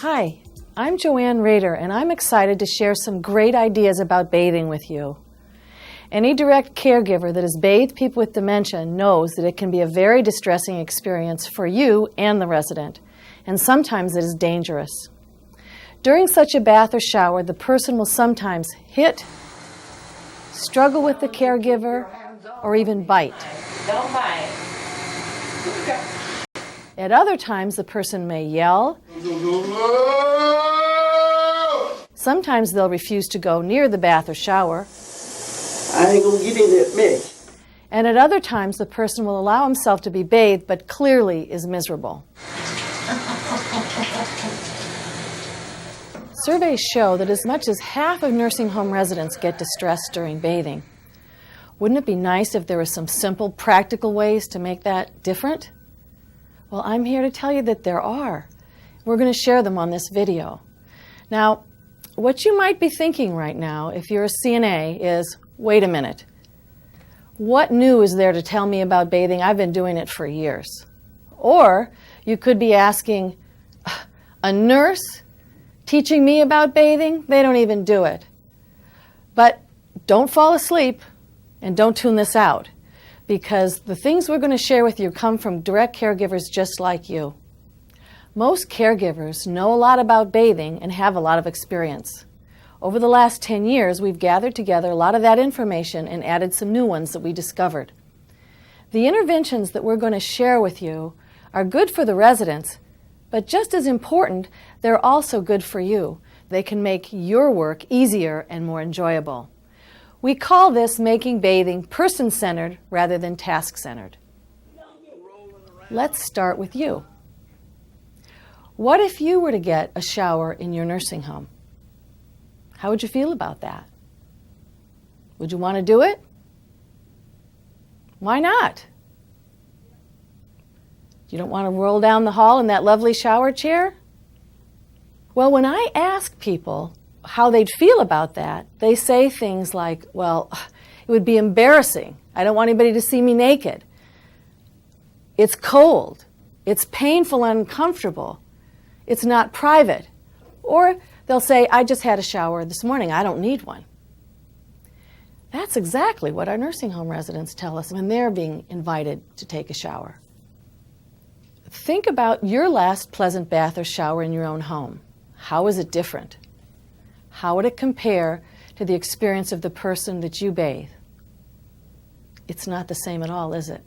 Hi, I'm Joanne Rader, and I'm excited to share some great ideas about bathing with you. Any direct caregiver that has bathed people with dementia knows that it can be a very distressing experience for you and the resident, and sometimes it is dangerous. During such a bath or shower, the person will sometimes hit, struggle with the caregiver, or even bite. Don't bite. At other times, the person may yell. Sometimes they'll refuse to go near the bath or shower. I ain't gonna get in that mess. And at other times, the person will allow himself to be bathed, but clearly is miserable. Surveys show that as much as half of nursing home residents get distressed during bathing. Wouldn't it be nice if there were some simple, practical ways to make that different? Well, I'm here to tell you that there are. We're going to share them on this video. Now, what you might be thinking right now, if you're a CNA, is, wait a minute. What new is there to tell me about bathing? I've been doing it for years. Or you could be asking, a nurse teaching me about bathing? They don't even do it. But don't fall asleep and don't tune this out, because the things we're going to share with you come from direct caregivers just like you. Most caregivers know a lot about bathing and have a lot of experience. Over the last 10 years, we've gathered together a lot of that information and added some new ones that we discovered. The interventions that we're going to share with you are good for the residents, but just as important, they're also good for you. They can make your work easier and more enjoyable. We call this making bathing person-centered rather than task-centered. Let's start with you. What if you were to get a shower in your nursing home? How would you feel about that? Would you want to do it? Why not? You don't want to roll down the hall in that lovely shower chair? Well, when I ask people how they'd feel about that, they say things like, well, it would be embarrassing. I don't want anybody to see me naked. It's cold. It's painful and uncomfortable. It's not private. Or they'll say, I just had a shower this morning. I don't need one. That's exactly what our nursing home residents tell us when they're being invited to take a shower. Think about your last pleasant bath or shower in your own home. How is it different? How would it compare to the experience of the person that you bathe? It's not the same at all, is it?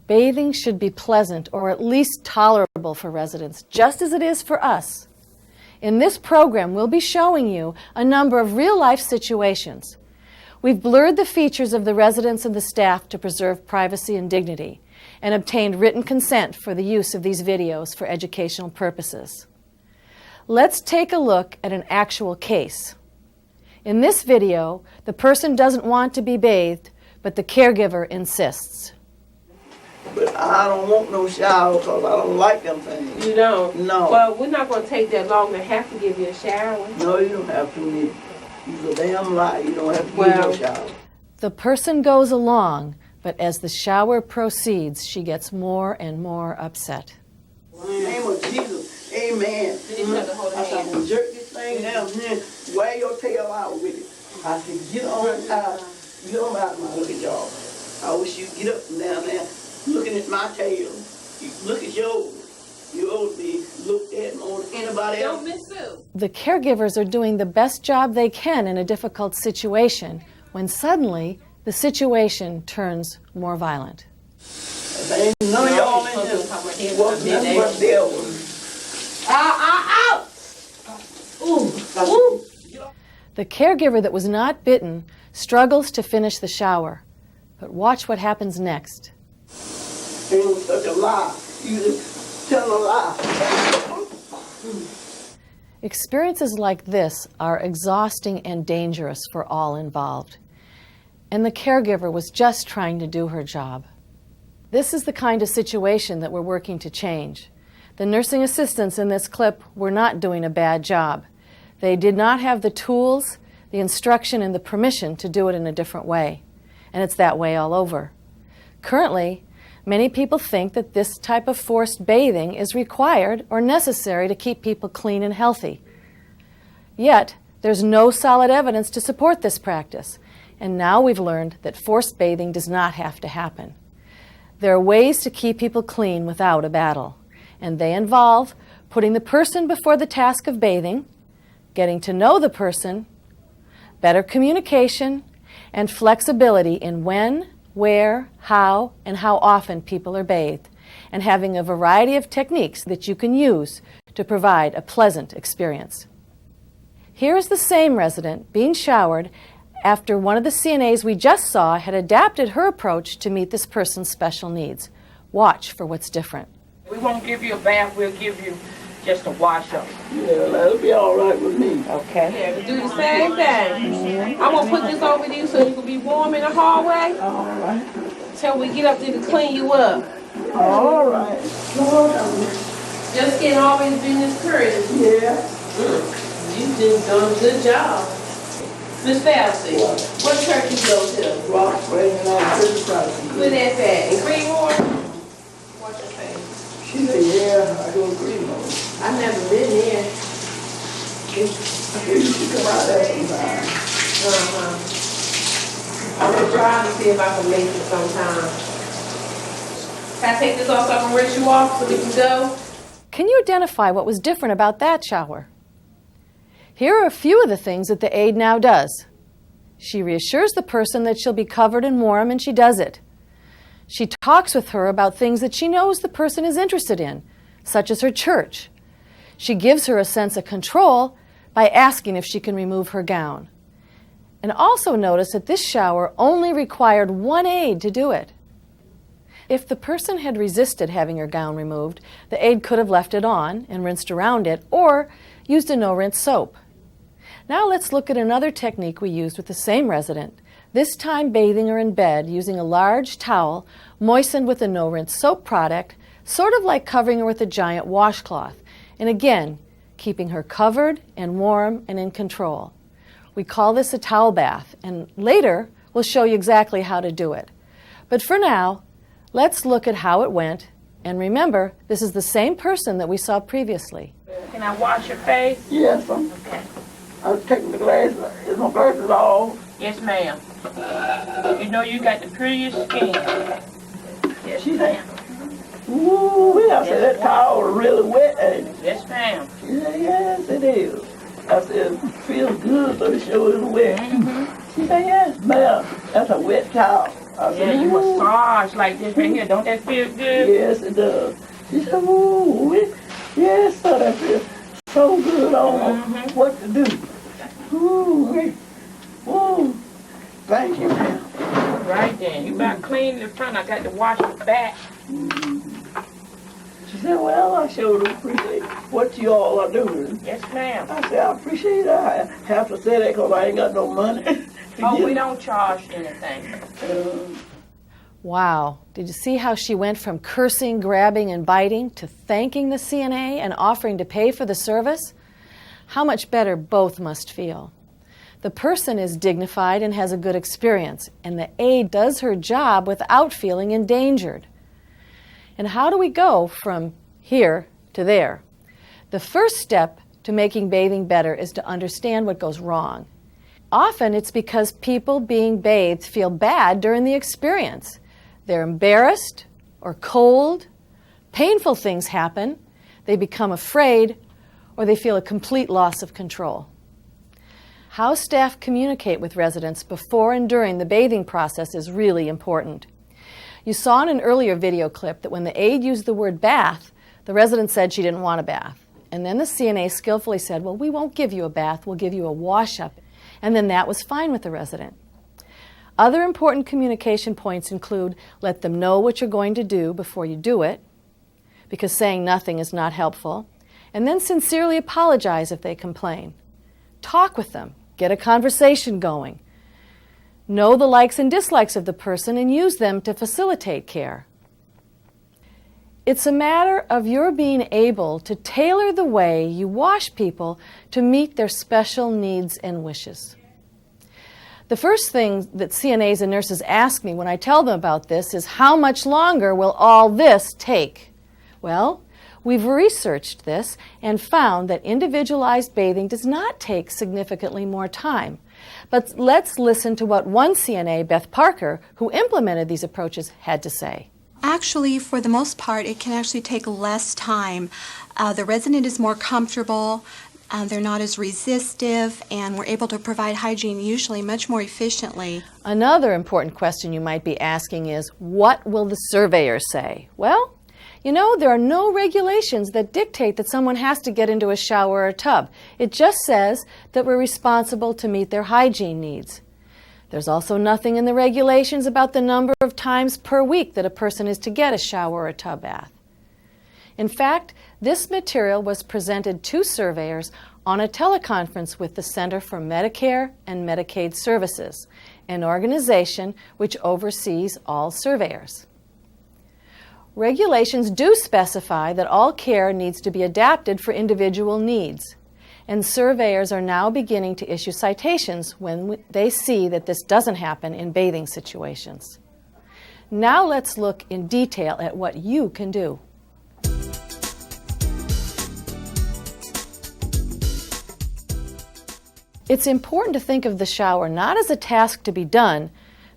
Bathing should be pleasant or at least tolerable for residents, just as it is for us. In this program, we'll be showing you a number of real-life situations. We've blurred the features of the residents and the staff to preserve privacy and dignity, and obtained written consent for the use of these videos for educational purposes. Let's take a look at an actual case. In this video, the person doesn't want to be bathed, but the caregiver insists. But I don't want no shower because I don't like them things. You don't? No. Well, we're not going to take that long to have to give you a shower. No, you don't have to. You're a damn lie. You don't have to give no shower. The person goes along, but as the shower proceeds, she gets more and more upset. In the name of Jesus, amen. You have to hold her I said, I'm hand. going to jerk this thing down here, wear your tail out with it. I said, get on out of my look at y'all. I wish you'd get up and down there looking at my tail. You look at yours. You ought to be looked at more than anybody else. Don't miss Sue. The caregivers are doing the best job they can in a difficult situation when suddenly the situation turns more violent. There ain't none of y'all in here. What nothing but devils. Ow! Ooh. The caregiver that was not bitten struggles to finish the shower. But watch what happens next. Ain't such a lie. You just tell a lie. Experiences like this are exhausting and dangerous for all involved. And the caregiver was just trying to do her job. This is the kind of situation that we're working to change. The nursing assistants in this clip were not doing a bad job. They did not have the tools, the instruction, and the permission to do it in a different way. And it's that way all over. Currently, Many people think that this type of forced bathing is required or necessary to keep people clean and healthy. Yet, there's no solid evidence to support this practice, and now we've learned that forced bathing does not have to happen. There are ways to keep people clean without a battle, and they involve putting the person before the task of bathing, getting to know the person, better communication, and flexibility in when, where, how, and how often people are bathed, and having a variety of techniques that you can use to provide a pleasant experience. Here is the same resident being showered after one of the CNAs we just saw had adapted her approach to meet this person's special needs. Watch for what's different. We won't give you a bath, we'll give you just a wash up. Yeah, that'll be all right with me. Okay. Yeah, we do the same thing. I'm gonna put this over you so you can be warm in the hallway All right. till we get up there to clean you up. All right. Your skin always been this pretty. Yeah. You've just done a good job. Miss Falsey, what church you go to? Rock spraying and all pretty prices. Where that's at? In Greenwood? What's your face? She said, yeah, I go to Greenwood. I've never been there. I hear you should come out there sometime. I'm gonna try to see if I can make it sometime. Can I take this off so I can rinse you off so we can go? Can you identify what was different about that shower? Here are a few of the things that the aide now does. She reassures the person that she'll be covered and warm, and she does it. She talks with her about things that she knows the person is interested in, such as her church. She gives her a sense of control by asking if she can remove her gown. And also notice that this shower only required one aide to do it. If the person had resisted having her gown removed, the aide could have left it on and rinsed around it, or used a no-rinse soap. Now let's look at another technique we used with the same resident, this time bathing her in bed using a large towel moistened with a no-rinse soap product, sort of like covering her with a giant washcloth, and again, keeping her covered and warm and in control. We call this a towel bath, and later we'll show you exactly how to do it. But for now, let's look at how it went, and remember, this is the same person that we saw previously. Can I wash your face? Yes, I was taking the glasses. Is my glasses off? Yes, ma'am. You know you got the prettiest skin. Yes, ma'am. Ooh, I said that towel is really wet, ain't it? Yes, ma'am. She said, yes, it is. I said, it feels good, so it sure is wet. She said, yes, ma'am, that's a wet towel. I said, Yeah, you ooh. massage like this right here. Don't that feel good? Yes, it does. She said, ooh, yes, sir, that feels so good. I don't know what to do. Ooh, ooh, thank you, ma'am. Right then. You better clean the front. I got to wash the back. She said, well, I sure do appreciate what you all are doing. Yes, ma'am. I said, I appreciate that. I have to say that because I ain't got no money. Oh, we don't charge anything. Wow, did you see how she went from cursing, grabbing, and biting to thanking the CNA and offering to pay for the service? How much better both must feel. The person is dignified and has a good experience, and the aide does her job without feeling endangered. And how do we go from here to there? The first step to making bathing better is to understand what goes wrong. Often it's because people being bathed feel bad during the experience. They're embarrassed or cold, painful things happen, they become afraid, or they feel a complete loss of control. How staff communicate with residents before and during the bathing process is really important. You saw in an earlier video clip that when the aide used the word bath, the resident said she didn't want a bath. And then the CNA skillfully said, well, we won't give you a bath, we'll give you a wash-up. And then that was fine with the resident. Other important communication points include let them know what you're going to do before you do it, because saying nothing is not helpful, and then sincerely apologize if they complain. Talk with them, get a conversation going. Know the likes and dislikes of the person and use them to facilitate care. It's a matter of your being able to tailor the way you wash people to meet their special needs and wishes. The first thing that CNAs and nurses ask me when I tell them about this is, how much longer will all this take? Well, we've researched this and found that individualized bathing does not take significantly more time. But let's listen to what one CNA, Beth Parker, who implemented these approaches, had to say. Actually, for the most part, it can actually take less time. The resident is more comfortable, they're not as resistive, and we're able to provide hygiene usually much more efficiently. Another important question you might be asking is, what will the surveyor say? Well, you know, there are no regulations that dictate that someone has to get into a shower or a tub. It just says that we're responsible to meet their hygiene needs. There's also nothing in the regulations about the number of times per week that a person is to get a shower or a tub bath. In fact, this material was presented to surveyors on a teleconference with the Center for Medicare and Medicaid Services, an organization which oversees all surveyors. Regulations do specify that all care needs to be adapted for individual needs, and surveyors are now beginning to issue citations when they see that this doesn't happen in bathing situations. Now let's look in detail at what you can do. It's important to think of the shower not as a task to be done,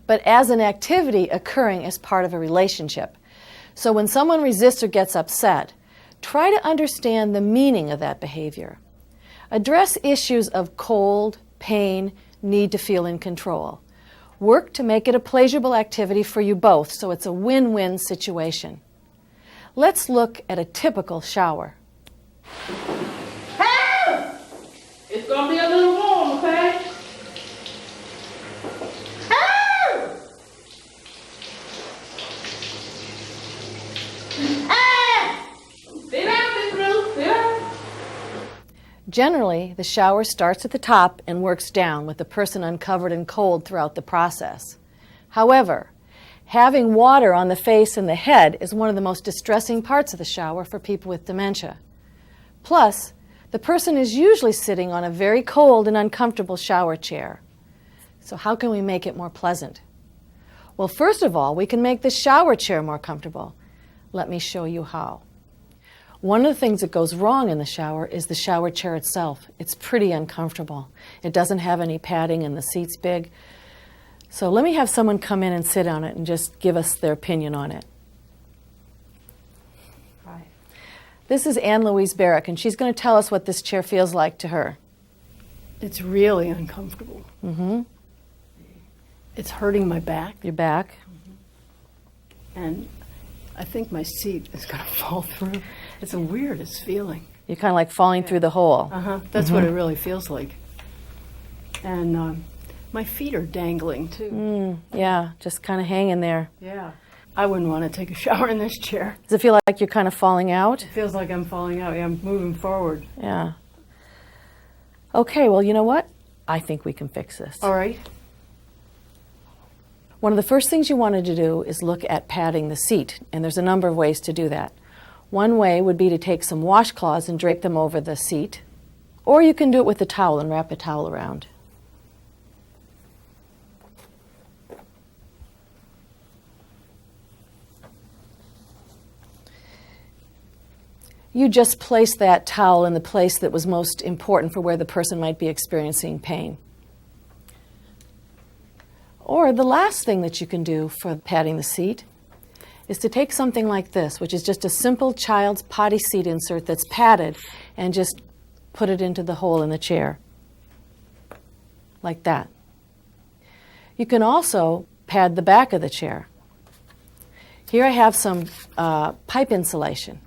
but as an activity occurring as part of a relationship. So when someone resists or gets upset, try to understand the meaning of that behavior. Address issues of cold, pain, need to feel in control. Work to make it a pleasurable activity for you both so it's a win-win situation. Let's look at a typical shower. Hey! It's gonna be a little warm, okay? Hey! Hey! Sit down, Miss Ruth. Sit down. Generally, the shower starts at the top and works down with the person uncovered and cold throughout the process. However, having water on the face and the head is one of the most distressing parts of the shower for people with dementia. Plus, the person is usually sitting on a very cold and uncomfortable shower chair. So how can we make it more pleasant? Well, first of all, we can make the shower chair more comfortable. Let me show you how. One of the things that goes wrong in the shower is the shower chair itself. It's pretty uncomfortable. It doesn't have any padding and the seat's big. So let me have someone come in and sit on it and just give us their opinion on it. Hi. This is Ann Louise Barrick, and she's going to tell us what this chair feels like to her. It's really uncomfortable. Mm-hmm. It's hurting my back, Your back. and I think my seat is going to fall through. It's the weirdest feeling. You're kind of like falling through the hole. That's what it really feels like. And my feet are dangling, too. Yeah, just kind of hanging there. Yeah. I wouldn't want to take a shower in this chair. Does it feel like you're kind of falling out? It feels like I'm falling out. Yeah, I'm moving forward. Yeah. Okay, well, you know what? I think we can fix this. All right. One of the first things you wanted to do is look at padding the seat, and there's a number of ways to do that. One way would be to take some washcloths and drape them over the seat, or you can do it with a towel and wrap a towel around. You just place that towel in the place that was most important for where the person might be experiencing pain. Or the last thing that you can do for padding the seat is to take something like this, which is just a simple child's potty seat insert that's padded, and just put it into the hole in the chair, like that. You can also pad the back of the chair. Here I have some pipe insulation.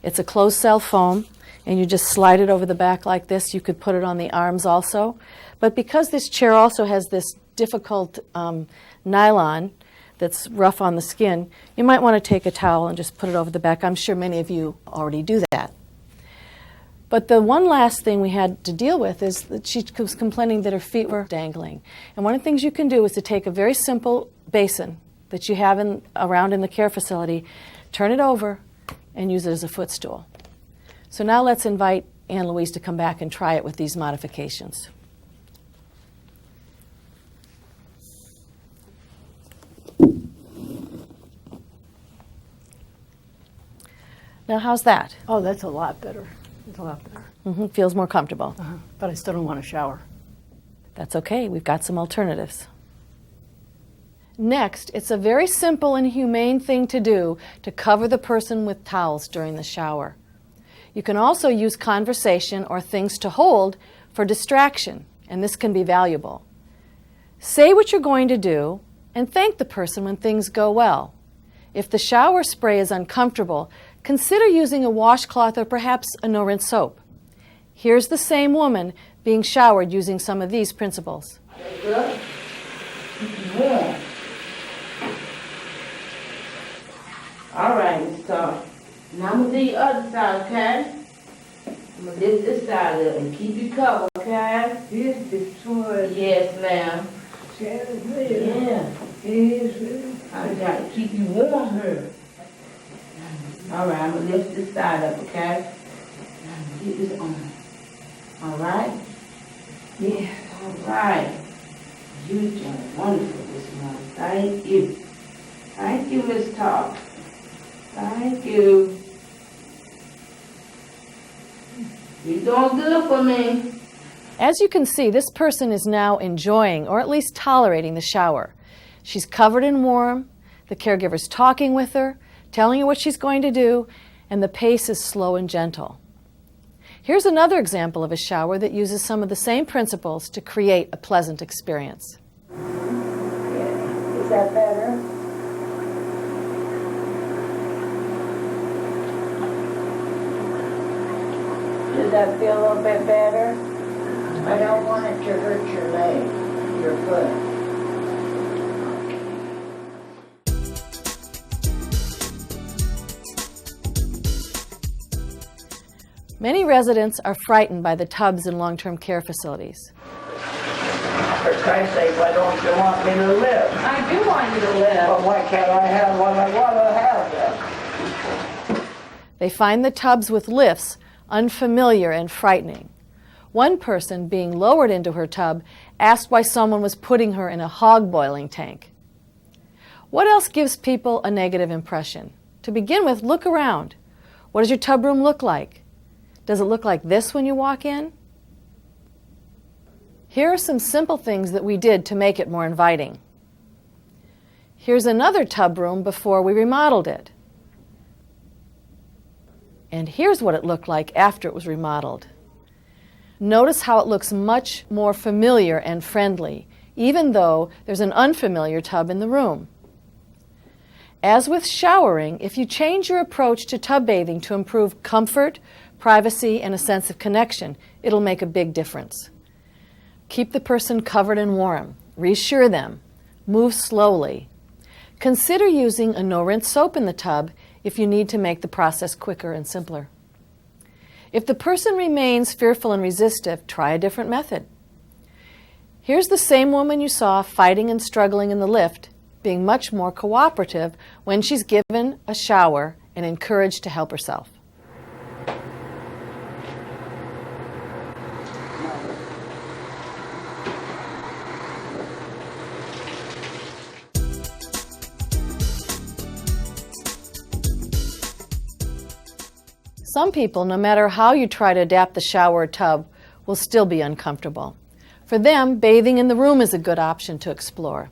It's a closed-cell foam, and you just slide it over the back like this. You could put it on the arms also. But because this chair also has this difficult nylon that's rough on the skin, you might want to take a towel and just put it over the back. I'm sure many of you already do that. But the one last thing we had to deal with is that she was complaining that her feet were dangling. And one of the things you can do is to take a very simple basin that you have around in the care facility, turn it over, and use it as a footstool. So now let's invite Ann Louise to come back and try it with these modifications. Now, how's that? Oh, that's a lot better. It's a lot better. Feels more comfortable. But I still don't want to shower. That's okay. We've got some alternatives. Next, it's a very simple and humane thing to do to cover the person with towels during the shower. You can also use conversation or things to hold for distraction, and this can be valuable. Say what you're going to do and thank the person when things go well. If the shower spray is uncomfortable, consider using a washcloth or perhaps a no-rinse soap. Here's the same woman being showered using some of these principles. Good. Warm. All right, let's start. Now I'm gonna do the other side, okay? I'm gonna lift this side up and keep you covered, okay? This is what Yes, ma'am. Shannon Yeah. is. I gotta keep you warm here. All right, I'm gonna lift this side up, okay? Get this on. All right? Yeah. All right. You doing wonderful this morning. Thank you. Thank you, Miss Talk. Thank you. You're doing good for me. As you can see, this person is now enjoying or at least tolerating the shower. She's covered in warm, the caregiver's talking with her, telling her what she's going to do, and the pace is slow and gentle. Here's another example of a shower that uses some of the same principles to create a pleasant experience. Is that better? Does that feel a little bit better? I don't want it to hurt your leg, your foot. Many residents are frightened by the tubs in long-term care facilities. For Christ's sake, why don't you want me to live? I do want you to live. Well, why can't I have what I want to have then? They find the tubs with lifts unfamiliar and frightening. One person, being lowered into her tub, asked why someone was putting her in a hog boiling tank. What else gives people a negative impression? To begin with, look around. What does your tub room look like? Does it look like this when you walk in? Here are some simple things that we did to make it more inviting. Here's another tub room before we remodeled it. And here's what it looked like after it was remodeled. Notice how it looks much more familiar and friendly, even though there's an unfamiliar tub in the room. As with showering, if you change your approach to tub bathing to improve comfort, privacy, and a sense of connection, it'll make a big difference. Keep the person covered and warm. Reassure them. Move slowly. Consider using a no-rinse soap in the tub if you need to make the process quicker and simpler. If the person remains fearful and resistive, try a different method. Here's the same woman you saw fighting and struggling in the lift, being much more cooperative when she's given a shower and encouraged to help herself. Some people, no matter how you try to adapt the shower or tub, will still be uncomfortable. For them, bathing in the room is a good option to explore.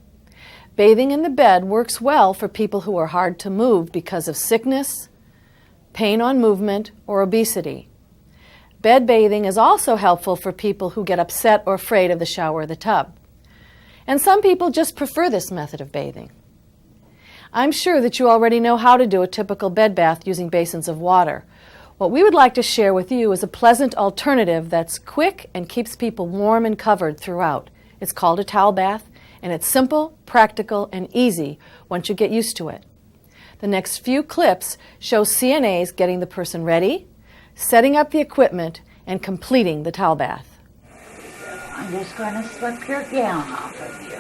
Bathing in the bed works well for people who are hard to move because of sickness, pain on movement, or obesity. Bed bathing is also helpful for people who get upset or afraid of the shower or the tub. And some people just prefer this method of bathing. I'm sure that you already know how to do a typical bed bath using basins of water. What we would like to share with you is a pleasant alternative that's quick and keeps people warm and covered throughout. It's called a towel bath, and it's simple, practical, and easy once you get used to it. The next few clips show CNAs getting the person ready, setting up the equipment, and completing the towel bath. I'm just going to slip your gown off of you.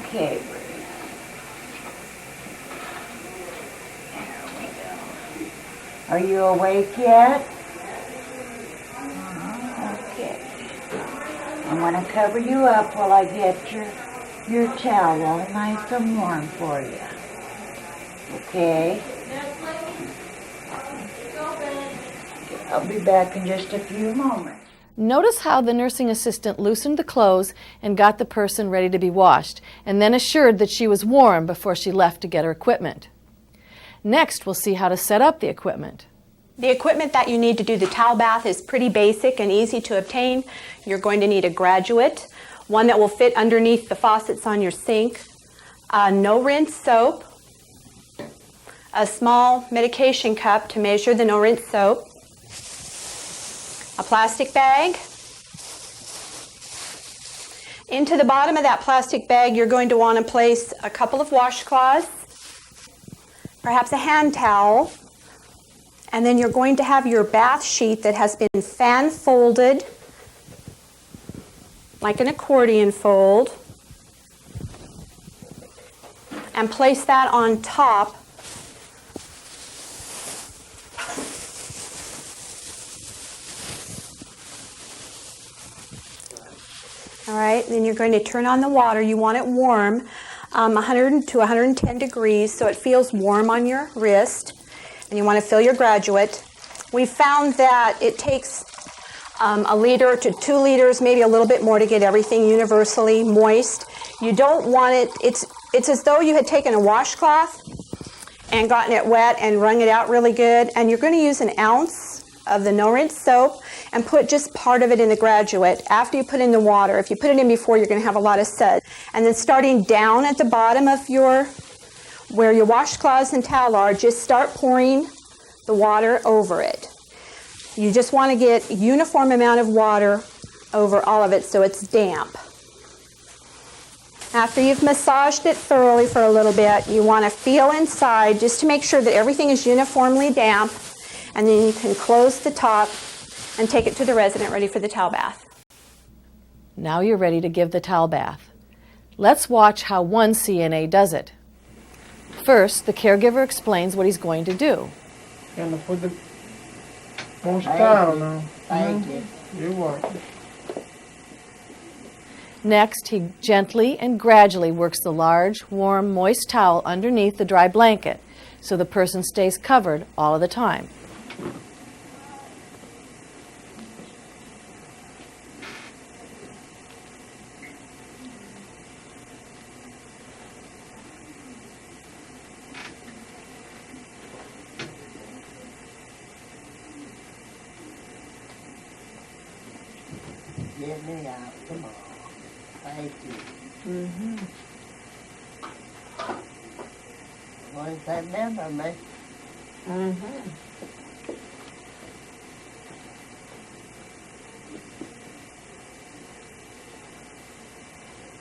Okay. Are you awake yet? Okay. I'm going to cover you up while I get your your towel nice and warm for you. Okay? I'll be back in just a few moments. Notice how the nursing assistant loosened the clothes and got the person ready to be washed, and then assured that she was warm before she left to get her equipment. Next, we'll see how to set up the equipment. The equipment that you need to do the towel bath is pretty basic and easy to obtain. You're going to need a graduate, one that will fit underneath the faucets on your sink, no rinse soap, a small medication cup to measure the no rinse soap, a plastic bag. Into the bottom of that plastic bag, you're going to want to place a couple of washcloths, perhaps a hand towel, and then you're going to have your bath sheet that has been fan folded, like an accordion fold, and place that on top All right, then you're going to turn on the water. You want it warm, 100 to 110 degrees, so it feels warm on your wrist. And you want to fill your graduate. We found that it takes 1 liter to 2 liters, maybe a little bit more, to get everything universally moist. You don't want it, it's as though you had taken a washcloth and gotten it wet and wrung it out really good. And you're going to use 1 ounce of the no rinse soap and put just part of it in the graduate after you put in the water. If you put it in before, you're going to have a lot of suds. And then starting down at the bottom of where your washcloths and towel are, just start pouring the water over it. You just want to get a uniform amount of water over all of it so it's damp. After you've massaged it thoroughly for a little bit, you want to feel inside just to make sure that everything is uniformly damp, and then you can close the top and take it to the resident ready for the towel bath. Now you're ready to give the towel bath. Let's watch how one CNA does it. First, the caregiver explains what he's going to do. Gonna put the most towel now. Thank you. You're welcome. Next, he gently and gradually works the large, warm, moist towel underneath the dry blanket so the person stays covered all of the time. Get me out. Come on. Thank you. Once I remember me.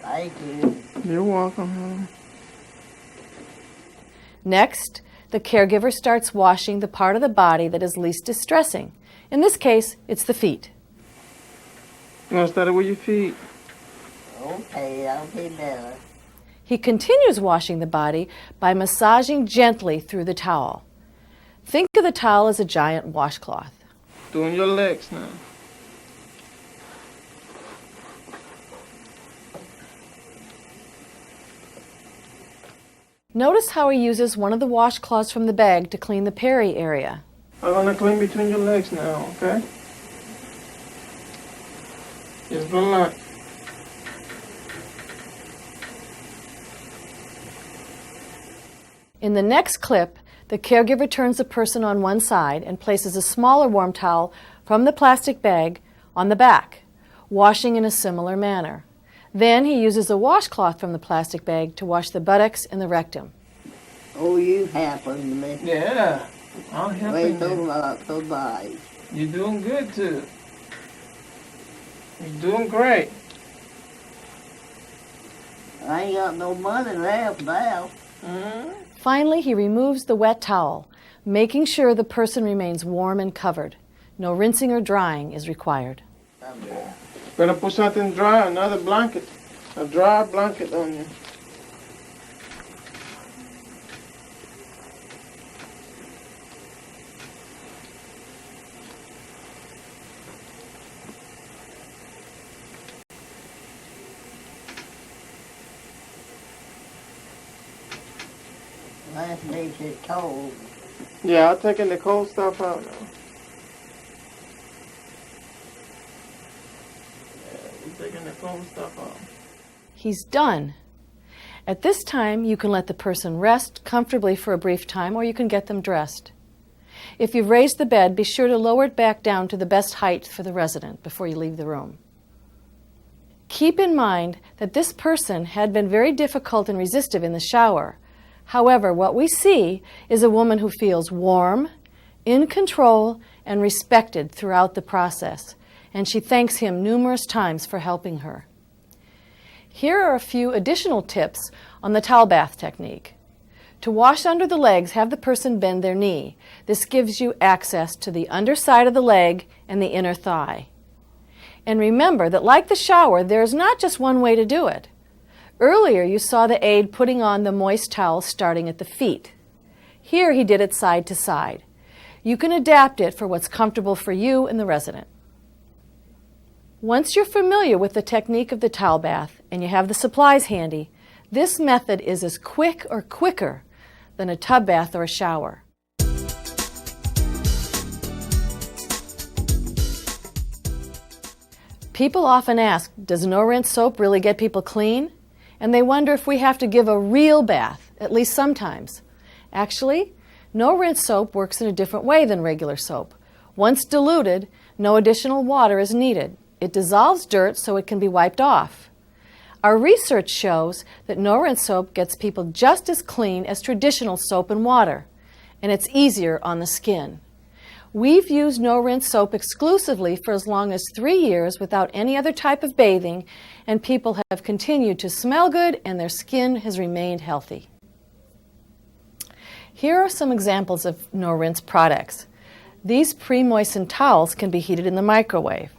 Thank you. You're welcome, honey. Next, the caregiver starts washing the part of the body that is least distressing. In this case, it's the feet. You want to start it with your feet? Okay, I'll be better. He continues washing the body by massaging gently through the towel. Think of the towel as a giant washcloth. Doing your legs now. Notice how he uses one of the washcloths from the bag to clean the peri area. I'm gonna clean between your legs now, okay? Just relax. In the next clip, the caregiver turns the person on one side and places a smaller warm towel from the plastic bag on the back, washing in a similar manner. Then he uses a washcloth from the plastic bag to wash the buttocks and the rectum. Oh, you happen to me. Yeah, I'm Wait helping so you. much, so bye. You're doing good, too. You're doing great. I ain't got no money left now. Finally, he removes the wet towel, making sure the person remains warm and covered. No rinsing or drying is required. Gonna put something dry, another blanket. A dry blanket on you. That leaves it cold. Yeah, I'm taking the cold stuff out now. Yeah, we're taking the cold stuff out. He's done. At this time, you can let the person rest comfortably for a brief time, or you can get them dressed. If you've raised the bed, be sure to lower it back down to the best height for the resident before you leave the room. Keep in mind that this person had been very difficult and resistive in the shower. However, what we see is a woman who feels warm, in control, and respected throughout the process, and she thanks him numerous times for helping her. Here are a few additional tips on the towel bath technique. To wash under the legs, have the person bend their knee. This gives you access to the underside of the leg and the inner thigh. And remember that like the shower, there is not just one way to do it. Earlier you saw the aide putting on the moist towel starting at the feet. Here he did it side to side. You can adapt it for what's comfortable for you and the resident. Once you're familiar with the technique of the towel bath and you have the supplies handy, this method is as quick or quicker than a tub bath or a shower. People often ask, does no-rinse soap really get people clean? And they wonder if we have to give a real bath, at least sometimes. Actually, no-rinse soap works in a different way than regular soap. Once diluted, no additional water is needed. It dissolves dirt so it can be wiped off. Our research shows that no-rinse soap gets people just as clean as traditional soap and water, and it's easier on the skin. We've used no-rinse soap exclusively for as long as 3 years without any other type of bathing, and people have continued to smell good and their skin has remained healthy. Here are some examples of no-rinse products. These pre-moistened towels can be heated in the microwave.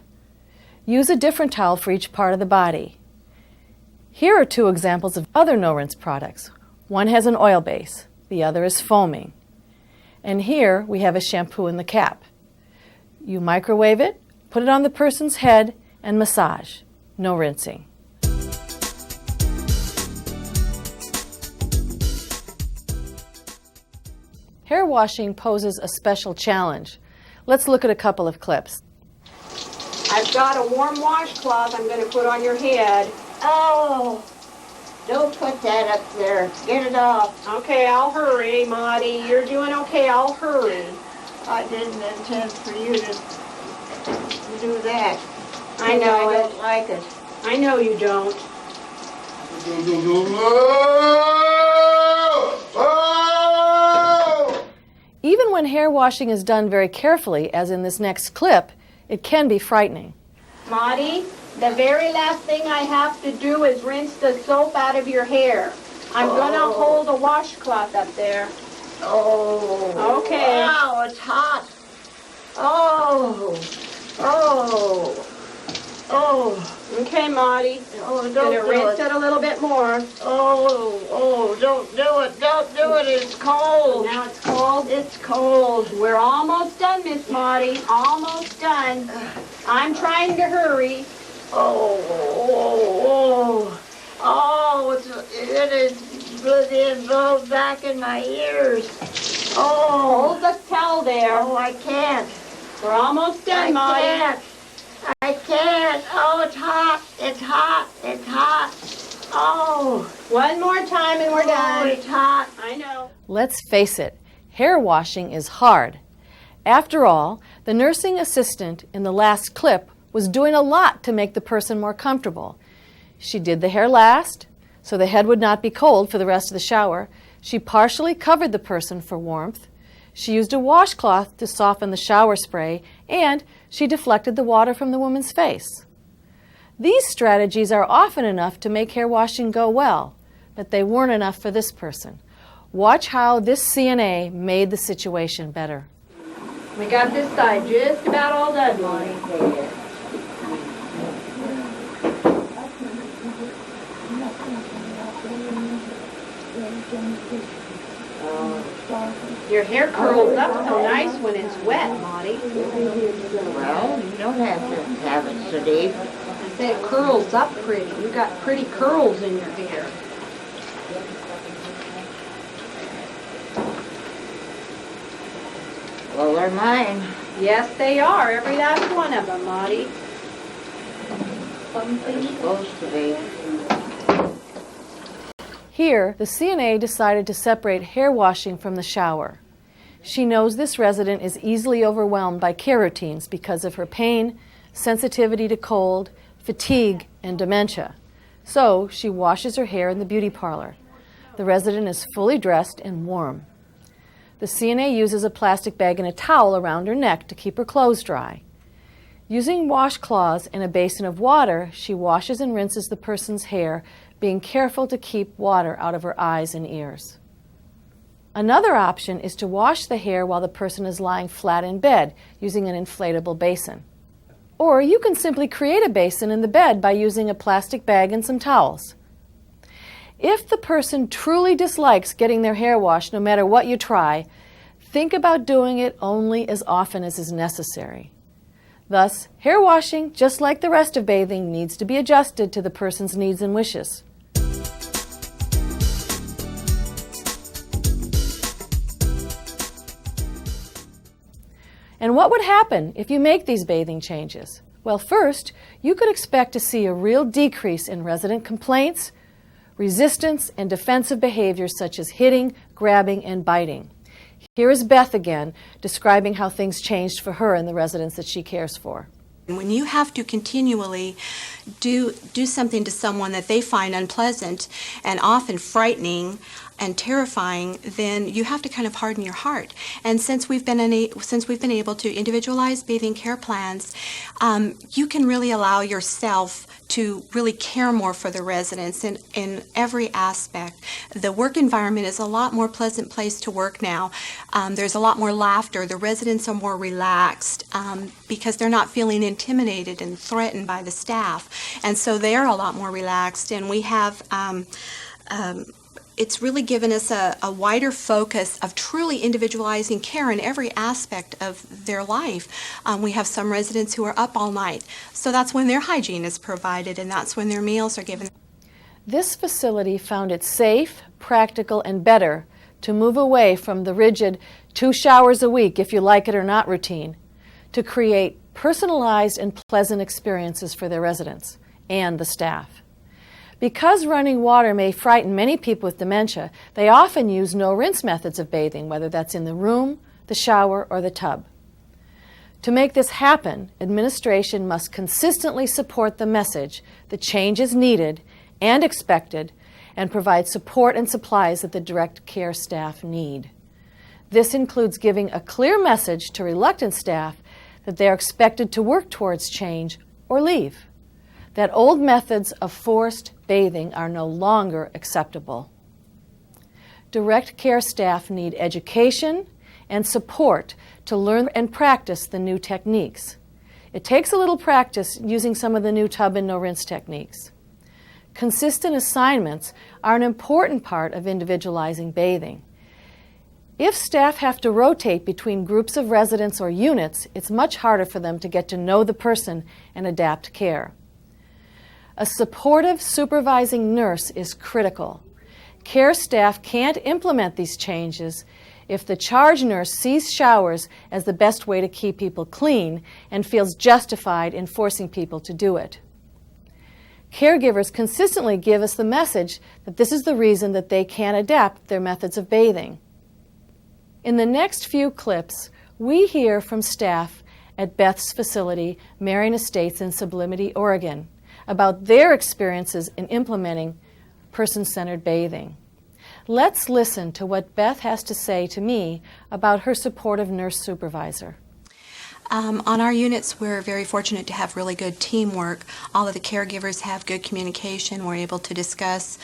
Use a different towel for each part of the body. Here are 2 examples of other no-rinse products. One has an oil base, the other is foaming. And here we have a shampoo in the cap. You microwave it, put it on the person's head, and massage. No rinsing. Hair washing poses a special challenge. Let's look at a couple of clips. I've got a warm washcloth I'm going to put on your head. Oh, don't put that up there. Get it off. Okay, I'll hurry, Maudie. You're doing okay. I'll hurry. I didn't intend for you to do that. I know I it. don't like it. I know you don't. Even when hair washing is done very carefully, as in this next clip, it can be frightening. Maudie, the very last thing I have to do is rinse the soap out of your hair. I'm going to hold a washcloth up there. Oh. Okay. Wow, it's hot. Oh. Oh. Oh. Okay, Maudie. Oh, I'm don't going to do rinse it. it a little bit more. Oh, don't do it. Don't do it. It's cold. Now it's cold. It's cold. We're almost done, Miss Maudie. Almost done. I'm trying to hurry. It is blown back in my ears. Oh. Hold the towel there. Oh, I can't. We're almost done, Maudie. I can't. Oh, it's hot. It's hot. It's hot. Oh. One more time and we're Oh, done. it's hot. I know. Let's face it, hair washing is hard. After all, the nursing assistant in the last clip was doing a lot to make the person more comfortable. She did the hair last, so the head would not be cold for the rest of the shower. She partially covered the person for warmth. She used a washcloth to soften the shower spray, and she deflected the water from the woman's face. These strategies are often enough to make hair washing go well, but they weren't enough for this person. Watch how this CNA made the situation better. We got this side just about all done, Maudie. Your hair curls up so nice when it's wet, Maudie. Well, you don't have to have it so deep. I said it curls up pretty. You got pretty curls in your hair. Well, they're mine. Yes, they are. Every last one of them, Maudie. They're supposed to be. Here, the CNA decided to separate hair washing from the shower. She knows this resident is easily overwhelmed by care routines because of her pain, sensitivity to cold, fatigue, and dementia. So she washes her hair in the beauty parlor. The resident is fully dressed and warm. The CNA uses a plastic bag and a towel around her neck to keep her clothes dry. Using washcloths and a basin of water, she washes and rinses the person's hair, being careful to keep water out of her eyes and ears. Another option is to wash the hair while the person is lying flat in bed using an inflatable basin. Or you can simply create a basin in the bed by using a plastic bag and some towels. If the person truly dislikes getting their hair washed no matter what you try, think about doing it only as often as is necessary. Thus, hair washing, just like the rest of bathing, needs to be adjusted to the person's needs and wishes. And what would happen if you make these bathing changes? Well, first, you could expect to see a real decrease in resident complaints, resistance, and defensive behaviors such as hitting, grabbing, and biting. Here is Beth again, describing how things changed for her and the residents that she cares for. When you have to continually do something to someone that they find unpleasant and often frightening and terrifying, then you have to kind of harden your heart. And since we've been able to individualize bathing care plans, you can really allow yourself to really care more for the residents in every aspect. The work environment is a lot more pleasant place to work now. There's a lot more laughter. The residents are more relaxed because they're not feeling intimidated and threatened by the staff. And so they're a lot more relaxed. And we have it's really given us a wider focus of truly individualizing care in every aspect of their life. We have some residents who are up all night, so that's when their hygiene is provided and that's when their meals are given. This facility found it safe, practical, and better to move away from the rigid 2 showers a week if you like it or not routine, to create personalized and pleasant experiences for their residents and the staff. Because running water may frighten many people with dementia, they often use no-rinse methods of bathing, whether that's in the room, the shower, or the tub. To make this happen, administration must consistently support the message that change is needed and expected, and provide support and supplies that the direct care staff need. This includes giving a clear message to reluctant staff that they are expected to work towards change or leave, that old methods of forced bathing are no longer acceptable. Direct care staff need education and support to learn and practice the new techniques. It takes a little practice using some of the new tub and no-rinse techniques. Consistent assignments are an important part of individualizing bathing. If staff have to rotate between groups of residents or units, it's much harder for them to get to know the person and adapt care. A supportive supervising nurse is critical. Care staff can't implement these changes if the charge nurse sees showers as the best way to keep people clean and feels justified in forcing people to do it. Caregivers consistently give us the message that this is the reason that they can't adapt their methods of bathing. In the next few clips, we hear from staff at Beth's facility, Marion Estates in Sublimity, Oregon, about their experiences in implementing person-centered bathing. Let's listen to what Beth has to say to me about her supportive nurse supervisor. On our units, we're very fortunate to have really good teamwork. All of the caregivers have good communication. We're able to discuss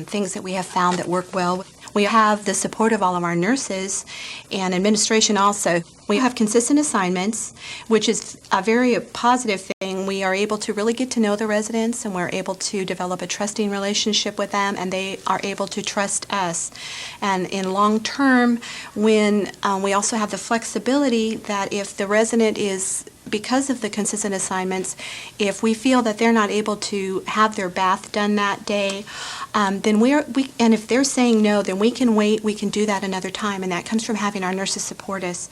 things that we have found that work well. We have the support of all of our nurses and administration also. We have consistent assignments, which is a very positive thing. We are able to really get to know the residents, and we're able to develop a trusting relationship with them, and they are able to trust us. And in long term, when we also have the flexibility that if the resident is because of the consistent assignments, if we feel that they're not able to have their bath done that day, then and if they're saying no, then we can wait, we can do that another time, and that comes from having our nurses support us.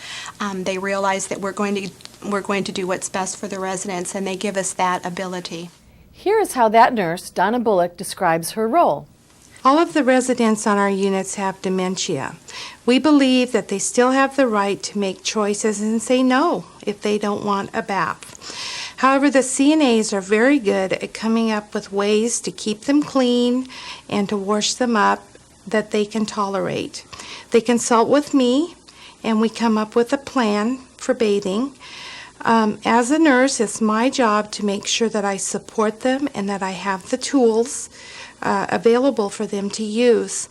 They realize that we're going to do what's best for the residents, and they give us that ability. Here is how that nurse, Donna Bullock, describes her role. All of the residents on our units have dementia. We believe that they still have the right to make choices and say no if they don't want a bath. However, the CNAs are very good at coming up with ways to keep them clean and to wash them up that they can tolerate. They consult with me, and we come up with a plan for bathing. As a nurse, it's my job to make sure that I support them and that I have the tools available for them to use.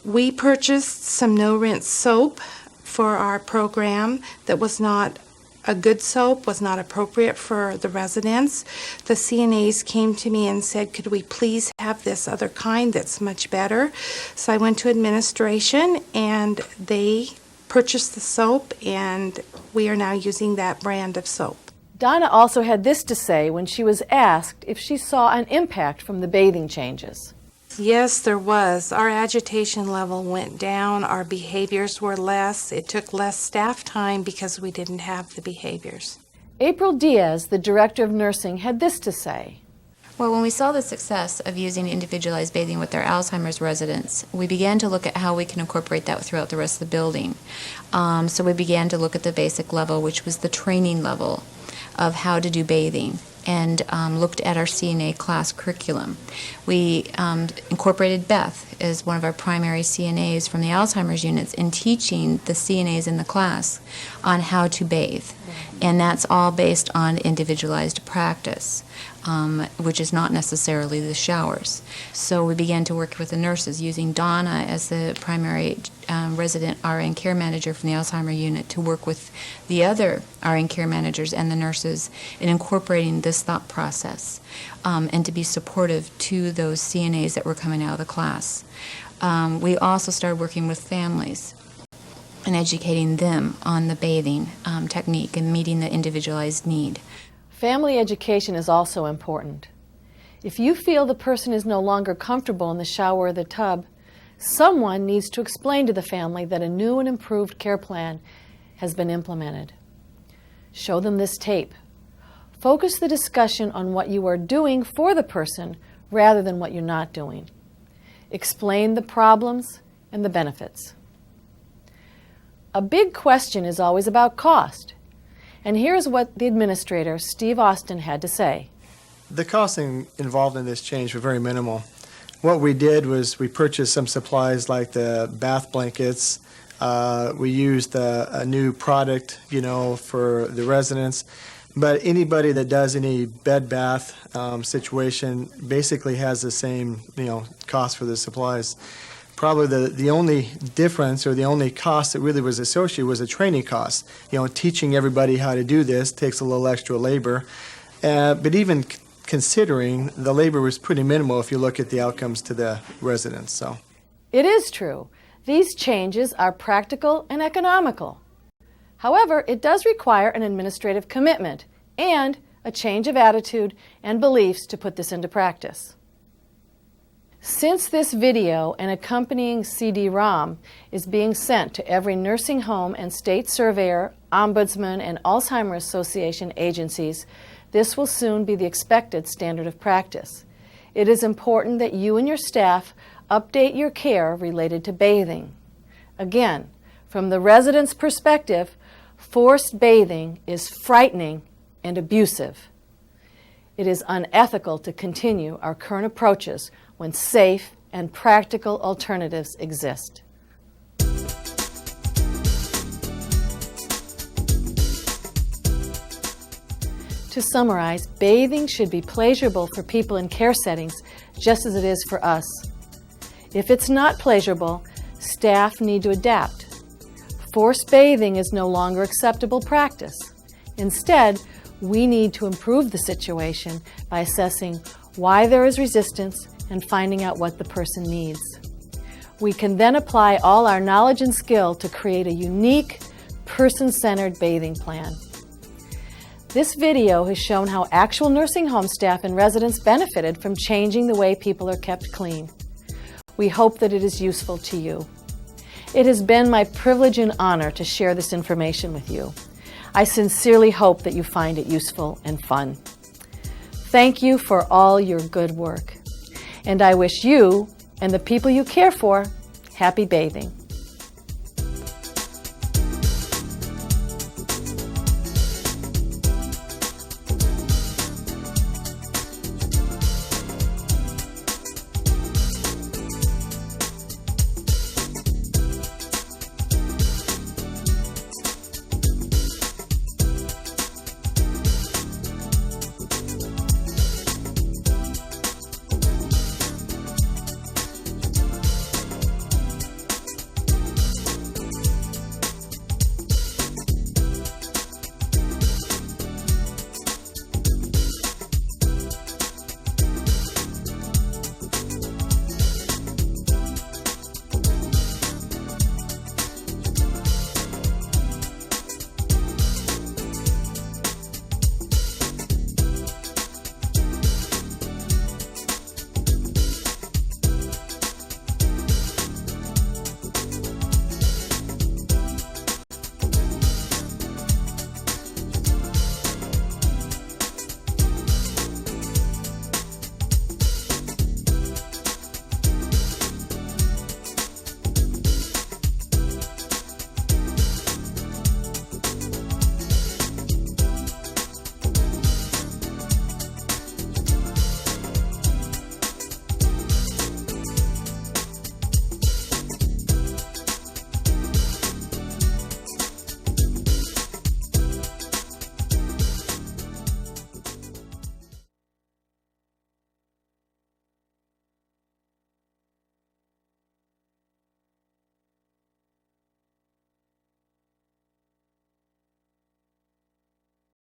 We purchased some no-rinse soap for our program that was not a good soap, was not appropriate for the residents. The CNAs came to me and said, could we please have this other kind that's much better? So I went to administration and they purchased the soap, and we are now using that brand of soap. Donna also had this to say when she was asked if she saw an impact from the bathing changes. Yes, there was. Our agitation level went down. Our behaviors were less. It took less staff time because we didn't have the behaviors. April Diaz, the director of nursing, had this to say. Well, when we saw the success of using individualized bathing with our Alzheimer's residents, we began to look at how we can incorporate that throughout the rest of the building. So we began to look at the basic level, which was the training level of how to do bathing, and looked at our CNA class curriculum. We incorporated Beth as one of our primary CNAs from the Alzheimer's units in teaching the CNAs in the class on how to bathe. And that's all based on individualized practice, which is not necessarily the showers. So we began to work with the nurses, using Donna as the primary resident RN care manager from the Alzheimer's unit to work with the other RN care managers and the nurses in incorporating this thought process and to be supportive to those CNAs that were coming out of the class. We also started working with families and educating them on the bathing technique and meeting the individualized need. Family education is also important. If you feel the person is no longer comfortable in the shower or the tub, someone needs to explain to the family that a new and improved care plan has been implemented. Show them this tape. Focus the discussion on what you are doing for the person rather than what you're not doing. Explain the problems and the benefits. A big question is always about cost. And here's what the administrator, Steve Austin, had to say. The costing involved in this change were very minimal. What we did was we purchased some supplies like the bath blankets. We used a new product, for the residents. But anybody that does any bed bath situation basically has the same, cost for the supplies. Probably the only difference or the only cost that really was associated was a training cost. Teaching everybody how to do this takes a little extra labor. But even considering, the labor was pretty minimal if you look at the outcomes to the residents. So, it is true. These changes are practical and economical. However, it does require an administrative commitment and a change of attitude and beliefs to put this into practice. Since this video and accompanying CD-ROM is being sent to every nursing home and state surveyor, ombudsman, and Alzheimer's Association agencies, this will soon be the expected standard of practice. It is important that you and your staff update your care related to bathing. Again, from the resident's perspective, forced bathing is frightening and abusive. It is unethical to continue our current approaches when safe and practical alternatives exist. To summarize, bathing should be pleasurable for people in care settings just as it is for us. If it's not pleasurable, staff need to adapt. Forced bathing is no longer acceptable practice. Instead, we need to improve the situation by assessing why there is resistance and finding out what the person needs. We can then apply all our knowledge and skill to create a unique, person-centered bathing plan. This video has shown how actual nursing home staff and residents benefited from changing the way people are kept clean. We hope that it is useful to you. It has been my privilege and honor to share this information with you. I sincerely hope that you find it useful and fun. Thank you for all your good work. And I wish you and the people you care for happy bathing.